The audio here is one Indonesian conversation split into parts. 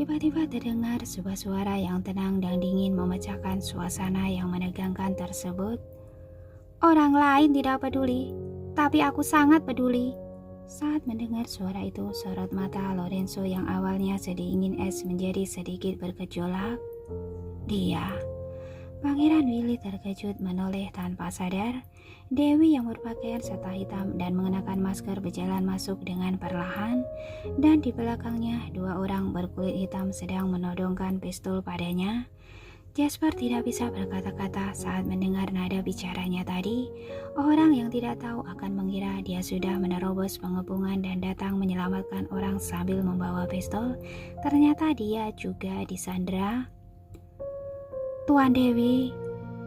Tiba-tiba terdengar sebuah suara yang tenang dan dingin memecahkan suasana yang menegangkan tersebut. Orang lain tidak peduli, tapi aku sangat peduli. Saat mendengar suara itu, sorot mata Lorenzo yang awalnya sedingin es menjadi sedikit bergejolak. Dia, Pangeran Willy terkejut menoleh tanpa sadar. Dewi yang berpakaian serta hitam dan mengenakan masker berjalan masuk dengan perlahan, dan di belakangnya dua orang berkulit hitam sedang menodongkan pistol padanya. Jasper tidak bisa berkata-kata saat mendengar nada bicaranya tadi. Orang yang tidak tahu akan mengira dia sudah menerobos pengepungan dan datang menyelamatkan orang sambil membawa pistol. Ternyata dia juga disandra. Tuan Dewi.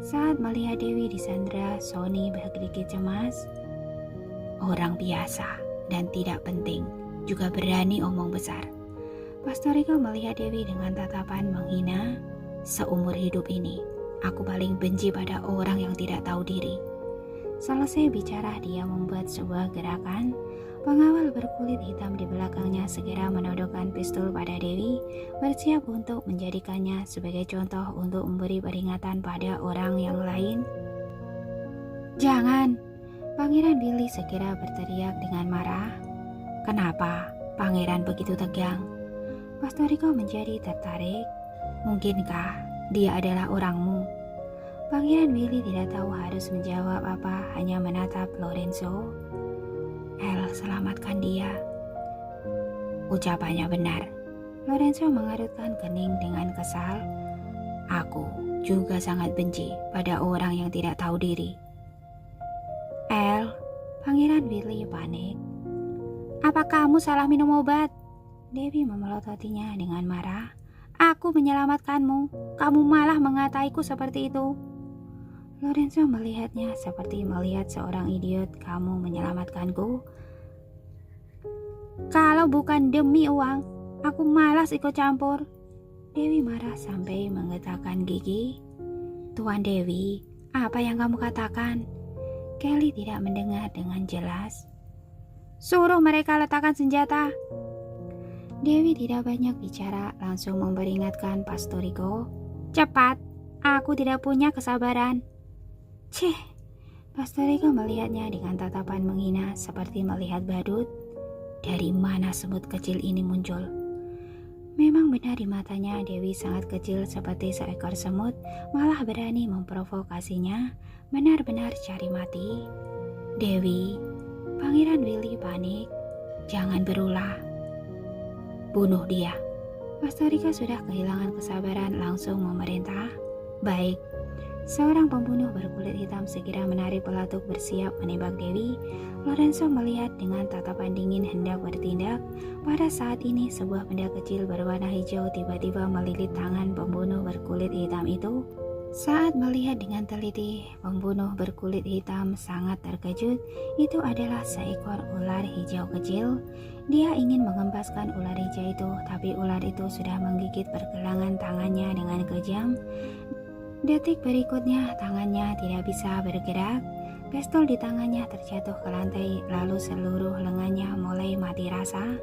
Saat melihat Dewi disandra, Sony berkedikit cemas. Orang biasa dan tidak penting juga berani omong besar. Pastorico melihat Dewi dengan tatapan menghina. Seumur hidup ini, aku paling benci pada orang yang tidak tahu diri. Selesai bicara, dia membuat sebuah gerakan. Pengawal berkulit hitam di belakangnya segera menodongkan pistol pada Dewi, bersiap untuk menjadikannya sebagai contoh untuk memberi peringatan pada orang yang lain. Jangan! Pangeran Willy segera berteriak dengan marah. Kenapa Pangeran begitu tegang? Pastorico menjadi tertarik. Mungkinkah dia adalah orangmu? Pangeran Willy tidak tahu harus menjawab apa, hanya menatap Lorenzo. El, selamatkan dia. Ucapannya benar. Lorenzo mengarutkan kening dengan kesal. Aku juga sangat benci pada orang yang tidak tahu diri. El, Pangeran Willy panik. Apa kamu salah minum obat? Dewi memelototinya dengan marah. Aku menyelamatkanmu, kamu malah mengataiku seperti itu. Lorenzo melihatnya seperti melihat seorang idiot. Kamu menyelamatkanku? Kalau bukan demi uang, aku malas ikut campur. Dewi marah sampai menggetarkan gigi. Tuan Dewi, apa yang kamu katakan? Kelly tidak mendengar dengan jelas. Suruh mereka letakkan senjata. Dewi tidak banyak bicara, langsung memperingatkan Pastorico. Cepat, aku tidak punya kesabaran. Cih, Pastorico melihatnya dengan tatapan menghina seperti melihat badut. Dari mana semut kecil ini muncul? Memang benar di matanya Dewi sangat kecil seperti seekor semut, malah berani memprovokasinya, benar-benar cari mati. Dewi, Pangeran Willy panik. Jangan berulah. Bunuh dia. Pastorico sudah kehilangan kesabaran, langsung memerintah. Baik. Seorang pembunuh berkulit hitam segera menarik pelatuk bersiap menembak Dewi. Lorenzo melihat dengan tatapan dingin hendak bertindak. Pada saat ini sebuah benda kecil berwarna hijau tiba-tiba melilit tangan pembunuh berkulit hitam itu. Saat melihat dengan teliti, pembunuh berkulit hitam sangat terkejut. Itu adalah seekor ular hijau kecil. Dia ingin mengempaskan ular hijau itu, tapi ular itu sudah menggigit pergelangan tangannya dengan kejam. Detik berikutnya tangannya tidak bisa bergerak. Pistol di tangannya terjatuh ke lantai, lalu seluruh lengannya mulai mati rasa.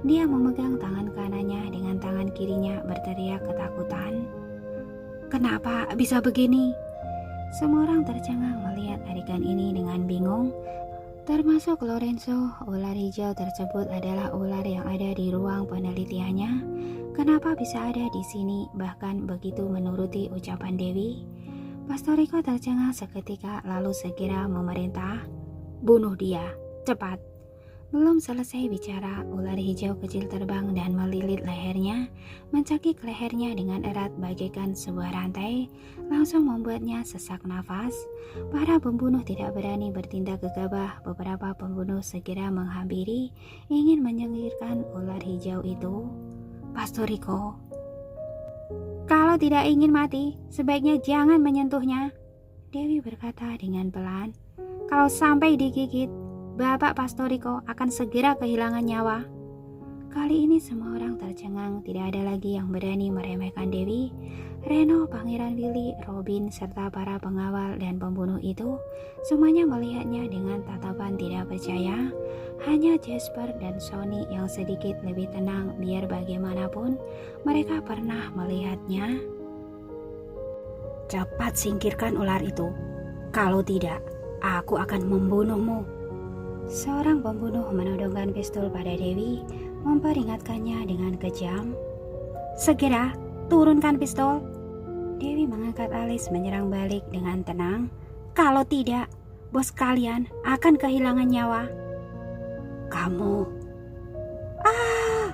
Dia memegang tangan kanannya dengan tangan kirinya, berteriak ketakutan. Kenapa bisa begini? Semua orang tercengang melihat adegan ini dengan bingung, termasuk Lorenzo. Ular hijau tersebut adalah ular yang ada di ruang penelitiannya. Kenapa bisa ada di sini, bahkan begitu menuruti ucapan Dewi? Pastorico tercengang seketika, lalu segera memerintah, bunuh dia, cepat. Belum selesai bicara, ular hijau kecil terbang dan melilit lehernya, mencekik lehernya dengan erat bagaikan sebuah rantai, langsung membuatnya sesak nafas. Para pembunuh tidak berani bertindak gegabah. Beberapa pembunuh segera menghampiri, ingin menyingkirkan ular hijau itu. Pastorico, kalau tidak ingin mati, sebaiknya jangan menyentuhnya. Dewi berkata dengan pelan. Kalau sampai digigit, Bapak Pastorico akan segera kehilangan nyawa. Kali ini semua orang tercengang, tidak ada lagi yang berani meremehkan Dewi. Reno, Pangeran Willy, Robin, serta para pengawal dan pembunuh itu semuanya melihatnya dengan tatapan tidak percaya. Hanya Jasper dan Sonny yang sedikit lebih tenang, biar bagaimanapun mereka pernah melihatnya. Cepat singkirkan ular itu. Kalau tidak, aku akan membunuhmu. Seorang pembunuh menodongkan pistol pada Dewi, memperingatkannya dengan kejam. Segera turunkan pistol. Dewi mengangkat alis menyerang balik dengan tenang. Kalau tidak, bos kalian akan kehilangan nyawa. Kamu. Ah!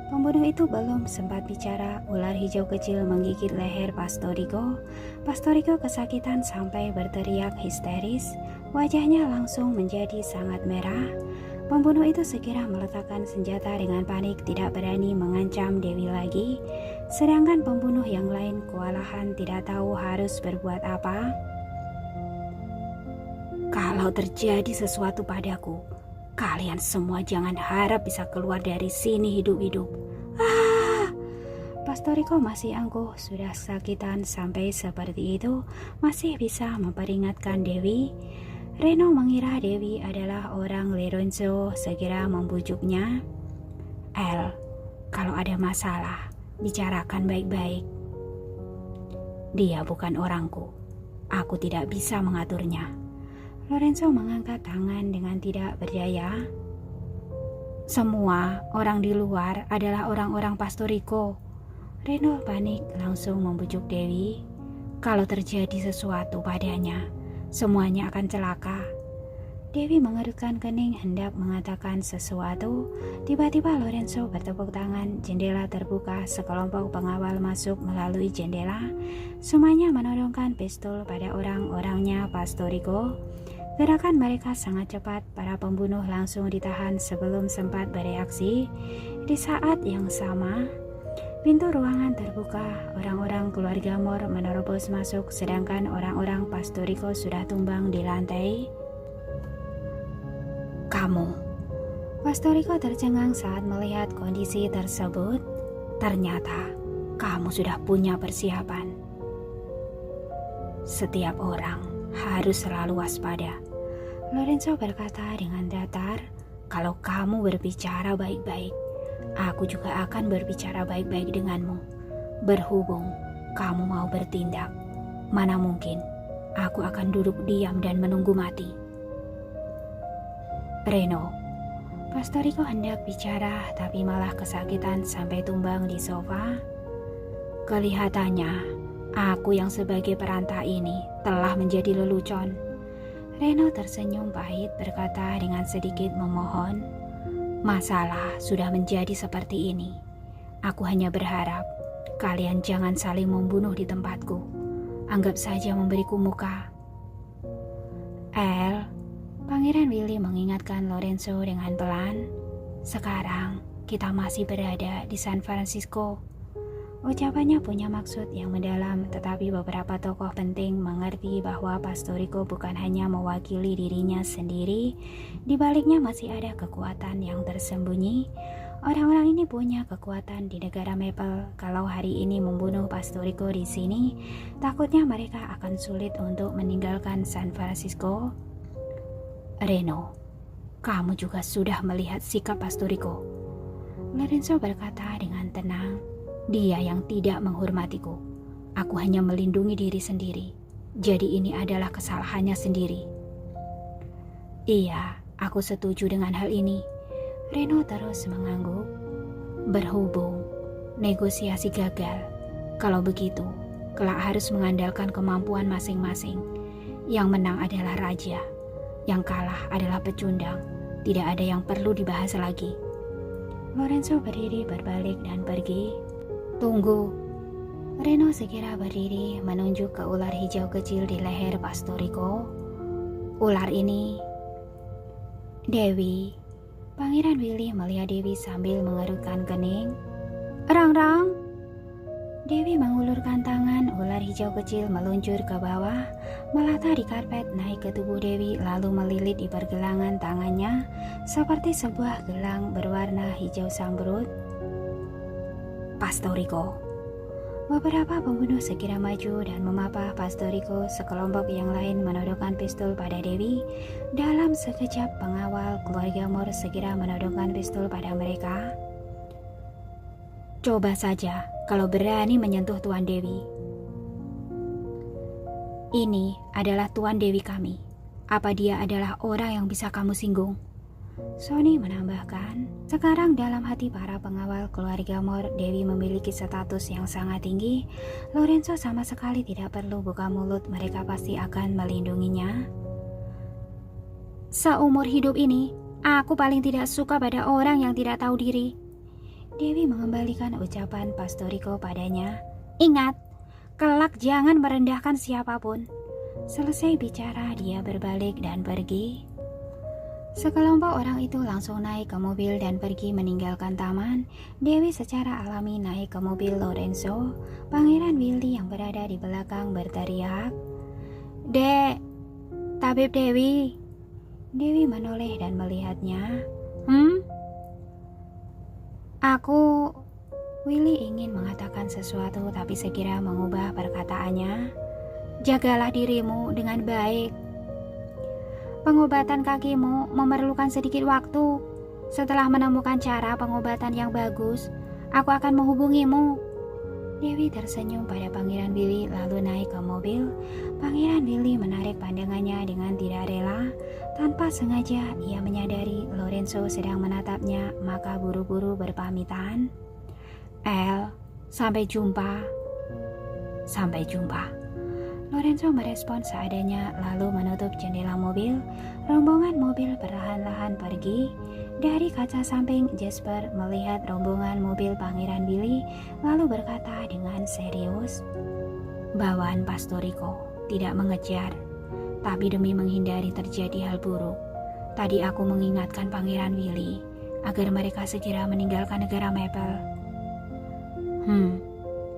Pembunuh itu belum sempat bicara, ular hijau kecil menggigit leher Pastorico. Pastorico kesakitan sampai berteriak histeris. Wajahnya langsung menjadi sangat merah. Pembunuh itu segera meletakkan senjata dengan panik, tidak berani mengancam Dewi lagi. Sedangkan pembunuh yang lain kewalahan, tidak tahu harus berbuat apa. Kalau terjadi sesuatu padaku, kalian semua jangan harap bisa keluar dari sini hidup-hidup. Pastorico masih angkuh, sudah sakitan sampai seperti itu, masih bisa memperingatkan Dewi. Reno mengira Dewi adalah orang Lorenzo, segera membujuknya. El, kalau ada masalah, bicarakan baik-baik. Dia bukan orangku. Aku tidak bisa mengaturnya. Lorenzo mengangkat tangan dengan tidak berdaya. Semua orang di luar adalah orang-orang Pastorico. Reno panik langsung membujuk Dewi. Kalau terjadi sesuatu padanya, semuanya akan celaka. Dewi mengerutkan kening hendak mengatakan sesuatu. Tiba-tiba Lorenzo bertepuk tangan, jendela terbuka, sekelompok pengawal masuk melalui jendela. Semuanya menodongkan pistol pada orang-orangnya Pastorico. Gerakan mereka sangat cepat, para pembunuh langsung ditahan sebelum sempat bereaksi. Di saat yang sama, pintu ruangan terbuka, orang-orang keluarga Moore menerobos masuk, sedangkan orang-orang Pastorico sudah tumbang di lantai. Kamu. Pastorico tercengang saat melihat kondisi tersebut. Ternyata kamu sudah punya persiapan. Setiap orang harus selalu waspada. Lorenzo berkata dengan datar. Kalau kamu berbicara baik-baik, aku juga akan berbicara baik-baik denganmu. Berhubung kamu mau bertindak, mana mungkin aku akan duduk diam dan menunggu mati. Reno. Pastorico hendak bicara tapi malah kesakitan sampai tumbang di sofa. Kelihatannya aku yang sebagai perantah ini telah menjadi lelucon. Reno tersenyum pahit berkata dengan sedikit memohon. Masalah sudah menjadi seperti ini. Aku hanya berharap kalian jangan saling membunuh di tempatku. Anggap saja memberiku muka. El, Pangeran Willy mengingatkan Lorenzo dengan pelan. Sekarang kita masih berada di San Francisco. Ucapannya punya maksud yang mendalam, tetapi beberapa tokoh penting mengerti bahwa Pastorico bukan hanya mewakili dirinya sendiri. Di baliknya masih ada kekuatan yang tersembunyi. Orang-orang ini punya kekuatan di negara Maple. Kalau hari ini membunuh Pastorico di sini, takutnya mereka akan sulit untuk meninggalkan San Francisco. Reno, kamu juga sudah melihat sikap Pastorico. Lorenzo berkata dengan tenang. Dia yang tidak menghormatiku. Aku hanya melindungi diri sendiri. Jadi ini adalah kesalahannya sendiri. Iya, aku setuju dengan hal ini. Reno terus mengangguk. Berhubung negosiasi gagal, kalau begitu, kelak harus mengandalkan kemampuan masing-masing. Yang menang adalah raja, yang kalah adalah pecundang. Tidak ada yang perlu dibahas lagi. Lorenzo berdiri berbalik dan pergi. Tunggu. Reno segera berdiri menunjuk ke ular hijau kecil di leher Pastorico. Ular ini Dewi. Pangeran Willy melihat Dewi sambil mengerutkan kening. Rang-rang. Dewi mengulurkan tangan, ular hijau kecil meluncur ke bawah, melata di karpet, naik ke tubuh Dewi, lalu melilit di pergelangan tangannya seperti sebuah gelang berwarna hijau zamrud. Pastorico. Beberapa pembunuh segera maju dan memapah Pastorico. Sekelompok yang lain menodongkan pistol pada Dewi. Dalam sekejap, pengawal keluarga Moore segera menodongkan pistol pada mereka. Coba saja kalau berani menyentuh Tuan Dewi. Ini adalah Tuan Dewi kami. Apa dia adalah orang yang bisa kamu singgung? Sony menambahkan, sekarang dalam hati para pengawal keluarga Moore, Dewi memiliki status yang sangat tinggi. Lorenzo sama sekali tidak perlu buka mulut, mereka pasti akan melindunginya. Seumur hidup ini, aku paling tidak suka pada orang yang tidak tahu diri. Dewi mengembalikan ucapan Pastorico padanya. Ingat, kelak jangan merendahkan siapapun. Selesai bicara, dia berbalik dan pergi. Sekelompok orang itu langsung naik ke mobil dan pergi meninggalkan taman. Dewi secara alami naik ke mobil Lorenzo. Pangeran Willy yang berada di belakang berteriak, "Dek, tabib Dewi." Dewi menoleh dan melihatnya. Aku... Willy ingin mengatakan sesuatu tapi segera mengubah perkataannya. Jagalah dirimu dengan baik. Pengobatan kakimu memerlukan sedikit waktu. Setelah menemukan cara pengobatan yang bagus, aku akan menghubungimu. Dewi tersenyum pada Pangeran Willy lalu naik ke mobil. Pangeran Willy menarik pandangannya dengan tidak rela. Tanpa sengaja ia menyadari Lorenzo sedang menatapnya, maka buru-buru berpamitan. El, sampai jumpa. Sampai jumpa. Lorenzo merespon seadanya lalu menutup jendela mobil. Rombongan mobil perlahan-lahan pergi. Dari kaca samping, Jasper melihat rombongan mobil Pangeran Willy lalu berkata dengan serius, "Bawaan Pastorico tidak mengejar, tapi demi menghindari terjadi hal buruk, tadi aku mengingatkan Pangeran Willy agar mereka segera meninggalkan negara Maple."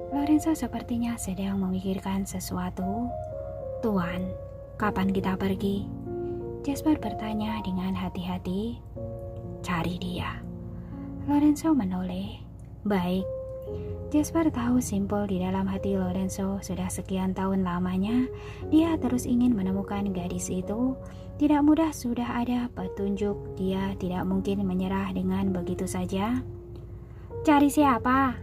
Lorenzo sepertinya sedang memikirkan sesuatu. Tuan, kapan kita pergi? Jasper bertanya dengan hati-hati. Cari dia. Lorenzo menoleh. Baik. Jasper tahu simpul di dalam hati Lorenzo. Sudah sekian tahun lamanya dia terus ingin menemukan gadis itu. Tidak mudah, sudah ada petunjuk. Dia tidak mungkin menyerah dengan begitu saja. Cari siapa?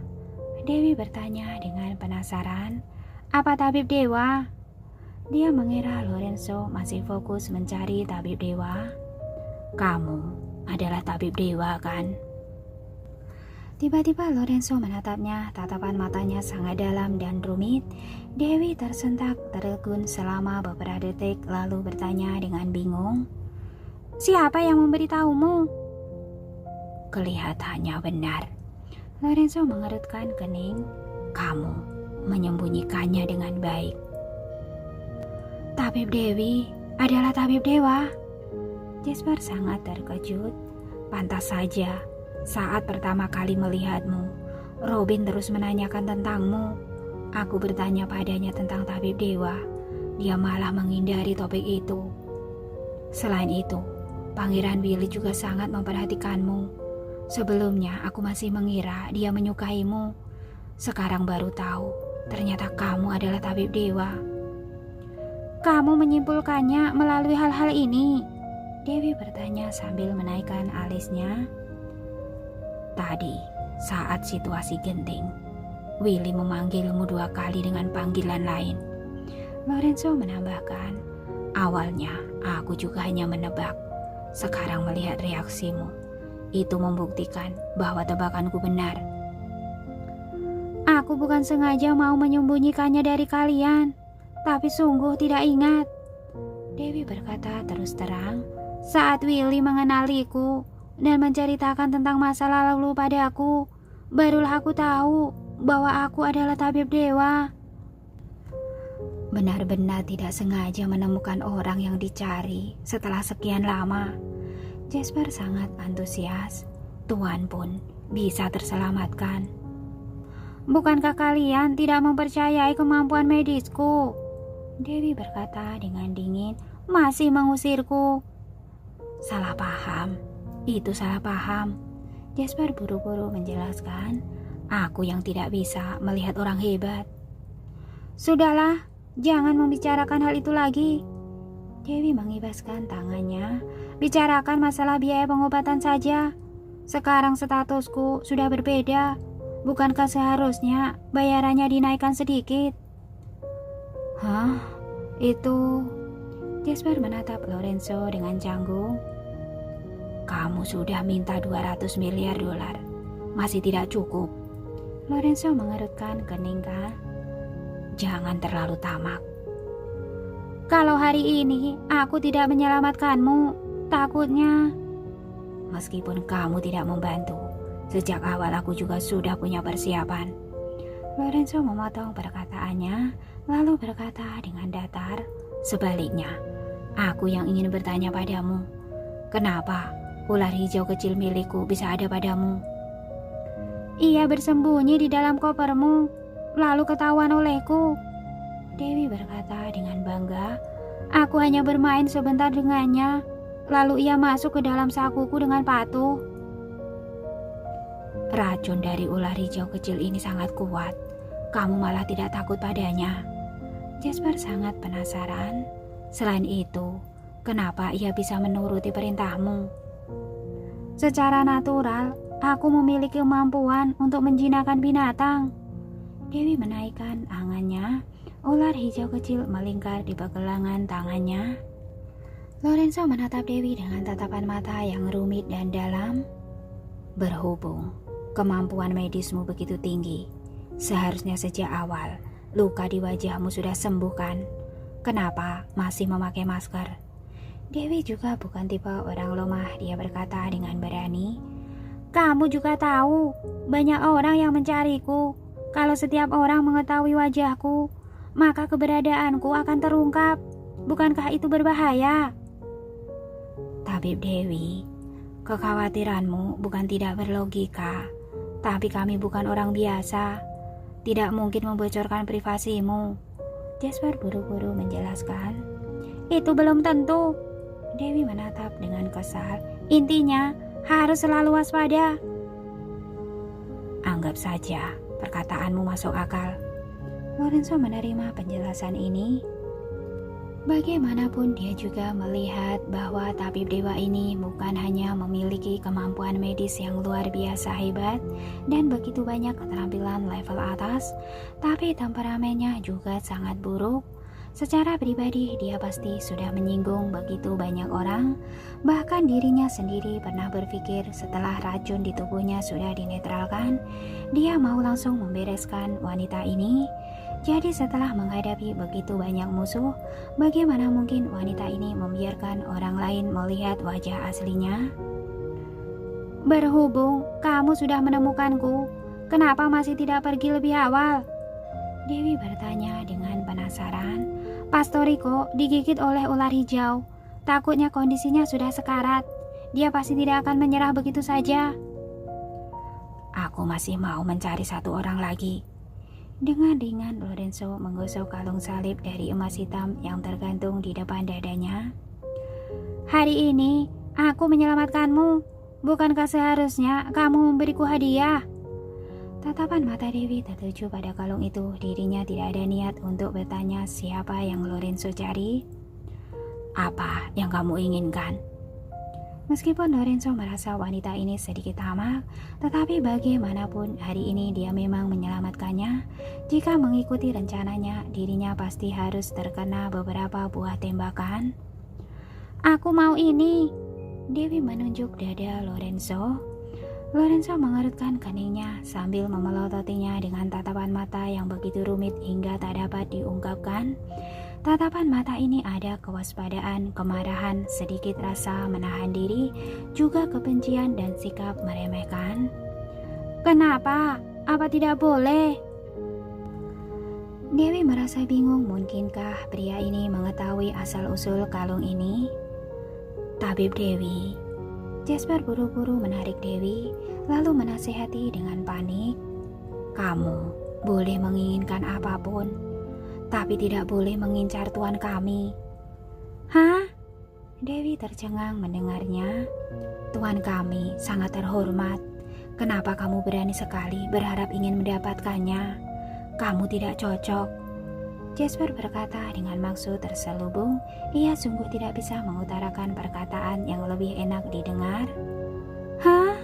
Dewi bertanya dengan penasaran. Apa tabib dewa? Dia mengira Lorenzo masih fokus mencari tabib dewa. Kamu adalah tabib dewa, kan? Tiba-tiba Lorenzo menatapnya, tatapan matanya sangat dalam dan rumit. Dewi tersentak, tertegun selama beberapa detik lalu bertanya dengan bingung. Siapa yang memberitahumu? Kelihatannya benar. Lorenzo mengerutkan kening. Kamu menyembunyikannya dengan baik. Tabib Dewi adalah tabib dewa. Jasper sangat terkejut. Pantas saja, saat pertama kali melihatmu, Robin terus menanyakan tentangmu. Aku bertanya padanya tentang tabib dewa. Dia malah menghindari topik itu. Selain itu, Pangeran Willy juga sangat memperhatikanmu. Sebelumnya aku masih mengira dia menyukaimu. Sekarang baru tahu, ternyata kamu adalah tabib dewa. Kamu menyimpulkannya melalui hal-hal ini? Dewi bertanya sambil menaikkan alisnya. Tadi, saat situasi genting, Willy memanggilmu 2 kali dengan panggilan lain. Lorenzo menambahkan, awalnya aku juga hanya menebak. Sekarang melihat reaksimu, itu membuktikan bahwa tebakanku benar. Aku bukan sengaja mau menyembunyikannya dari kalian, tapi sungguh tidak ingat. Dewi berkata terus terang, saat Willy mengenaliku dan menceritakan tentang masa lalu padaku, barulah aku tahu bahwa aku adalah tabib dewa. Benar-benar tidak sengaja menemukan orang yang dicari setelah sekian lama. Jasper sangat antusias. Tuan pun bisa terselamatkan. Bukankah kalian tidak mempercayai kemampuan medisku? Dewi berkata dengan dingin. Masih mengusirku. Salah paham. Itu salah paham. Jasper buru-buru menjelaskan. Aku yang tidak bisa melihat orang hebat. Sudahlah, jangan membicarakan hal itu lagi. Dewi mengibaskan tangannya. Bicarakan masalah biaya pengobatan saja. Sekarang statusku sudah berbeda. Bukankah seharusnya bayarannya dinaikkan sedikit? Hah? Itu... Jasper menatap Lorenzo dengan canggung. Kamu sudah minta 200 miliar dolar. Masih tidak cukup. Lorenzo mengerutkan keningnya. Jangan terlalu tamak. Kalau hari ini aku tidak menyelamatkanmu, takutnya... Meskipun kamu tidak membantu, sejak awal aku juga sudah punya persiapan. Lorenzo memotong perkataannya, lalu berkata dengan datar, sebaliknya, aku yang ingin bertanya padamu, kenapa ular hijau kecil milikku bisa ada padamu? Ia bersembunyi di dalam kopermu, lalu ketahuan olehku. Dewi berkata dengan bangga, aku hanya bermain sebentar dengannya, lalu ia masuk ke dalam sakuku dengan patuh. Racun dari ular hijau kecil ini sangat kuat. Kamu malah tidak takut padanya. Jasper sangat penasaran. Selain itu, kenapa ia bisa menuruti perintahmu? Secara natural, aku memiliki kemampuan untuk menjinakkan binatang. Dewi menaikkan tangannya. Ular hijau kecil melingkar di pergelangan tangannya. Lorenzo menatap Dewi dengan tatapan mata yang rumit dan dalam. Berhubung kemampuan medismu begitu tinggi, seharusnya sejak awal luka di wajahmu sudah sembuh kan? Kenapa masih memakai masker? Dewi juga bukan tipe orang lemah, dia berkata dengan berani. Kamu juga tahu, banyak orang yang mencariku. Kalau setiap orang mengetahui wajahku, maka keberadaanku akan terungkap. Bukankah itu berbahaya? Tabib Dewi, kekhawatiranmu bukan tidak berlogika. Tapi kami bukan orang biasa. Tidak mungkin membocorkan privasimu. Jasper buru-buru menjelaskan. Itu belum tentu. Dewi menatap dengan kesal. Intinya, harus selalu waspada. Anggap saja perkataanmu masuk akal. Lorenzo menerima penjelasan ini. Bagaimanapun dia juga melihat bahwa tabib dewa ini bukan hanya memiliki kemampuan medis yang luar biasa hebat dan begitu banyak keterampilan level atas, tapi temperamennya juga sangat buruk. Secara pribadi dia pasti sudah menyinggung begitu banyak orang, bahkan dirinya sendiri pernah berpikir setelah racun di tubuhnya sudah dinetralkan, dia mau langsung membereskan wanita ini. Jadi setelah menghadapi begitu banyak musuh, bagaimana mungkin wanita ini membiarkan orang lain melihat wajah aslinya? Berhubung kamu sudah menemukanku, kenapa masih tidak pergi lebih awal? Dewi bertanya dengan penasaran. Pastoriko digigit oleh ular hijau. Takutnya kondisinya sudah sekarat. Dia pasti tidak akan menyerah begitu saja. Aku masih mau mencari satu orang lagi. Dengan ringan Lorenzo menggosok kalung salib dari emas hitam yang tergantung di depan dadanya. Hari ini aku menyelamatkanmu. Bukankah seharusnya kamu memberiku hadiah? Tatapan mata Dewi tertuju pada kalung itu. Dirinya tidak ada niat untuk bertanya siapa yang Lorenzo cari. Apa yang kamu inginkan? Meskipun Lorenzo merasa wanita ini sedikit tamak, tetapi bagaimanapun hari ini dia memang menyelamatkannya. Jika mengikuti rencananya, dirinya pasti harus terkena beberapa buah tembakan. Aku mau ini. Dewi menunjuk dada Lorenzo. Lorenzo mengerutkan keningnya sambil memelototinya dengan tatapan mata yang begitu rumit hingga tak dapat diungkapkan. Tatapan mata ini ada kewaspadaan, kemarahan, sedikit rasa menahan diri, juga kebencian dan sikap meremehkan. Kenapa? Apa tidak boleh? Dewi merasa bingung, mungkinkah pria ini mengetahui asal-usul kalung ini? Tabib Dewi. Jasper buru-buru menarik Dewi, lalu menasihati dengan panik. Kamu boleh menginginkan apapun, tapi tidak boleh mengincar tuan kami. Hah? Dewi tercengang mendengarnya. Tuan kami sangat terhormat. Kenapa kamu berani sekali berharap ingin mendapatkannya? Kamu tidak cocok. Jasper berkata dengan maksud terselubung. Ia sungguh tidak bisa mengutarakan perkataan yang lebih enak didengar. Hah?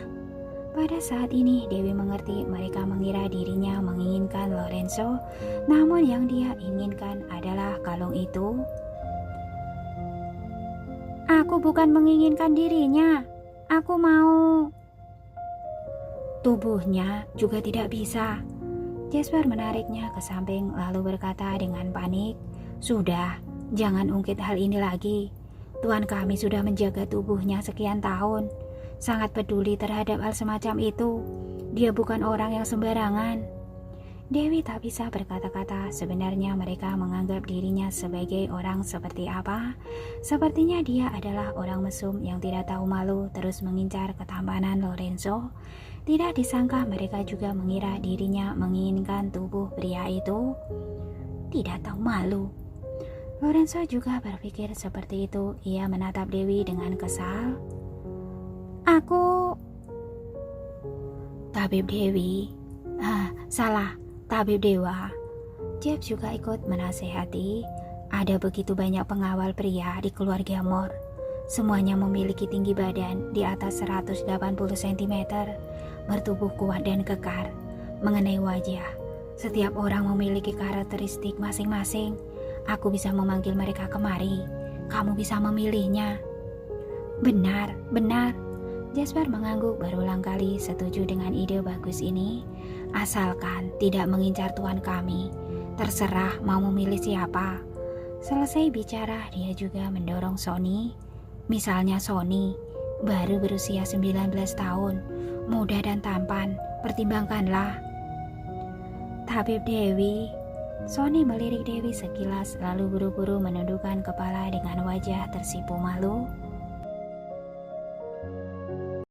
Pada saat ini Dewi mengerti mereka mengira dirinya menginginkan Lorenzo, namun yang dia inginkan adalah kalung itu. Aku bukan menginginkan dirinya, aku mau. Tubuhnya juga tidak bisa. Jasper menariknya ke samping lalu berkata dengan panik, Sudah, jangan ungkit hal ini lagi. Tuan kami sudah menjaga tubuhnya sekian tahun. Sangat peduli terhadap hal semacam itu. Dia bukan orang yang sembarangan. Dewi tak bisa berkata-kata. Sebenarnya mereka menganggap dirinya sebagai orang seperti apa? Sepertinya dia adalah orang mesum yang tidak tahu malu terus mengincar ketampanan Lorenzo. Tidak disangka mereka juga mengira dirinya menginginkan tubuh pria itu. Tidak tahu malu. Lorenzo juga berpikir seperti itu. Ia menatap Dewi dengan kesal. Aku... Tabib Dewi. Salah. Tabib Dewa. Jeff juga ikut menasehati. Ada begitu banyak pengawal pria di keluarga Moore. Semuanya memiliki tinggi badan di atas 180 cm, bertubuh kuat dan kekar. Mengenai wajah, setiap orang memiliki karakteristik masing-masing. Aku bisa memanggil mereka kemari. Kamu bisa memilihnya. Benar, benar. Jasper mengangguk berulang kali setuju dengan ide bagus ini. Asalkan tidak mengincar tuan kami, terserah mau memilih siapa. Selesai bicara, dia juga mendorong Sony. Misalnya Sony, baru berusia 19 tahun, muda dan tampan, pertimbangkanlah. Tabib Dewi. Sony melirik Dewi sekilas lalu buru-buru menundukkan kepala dengan wajah tersipu malu.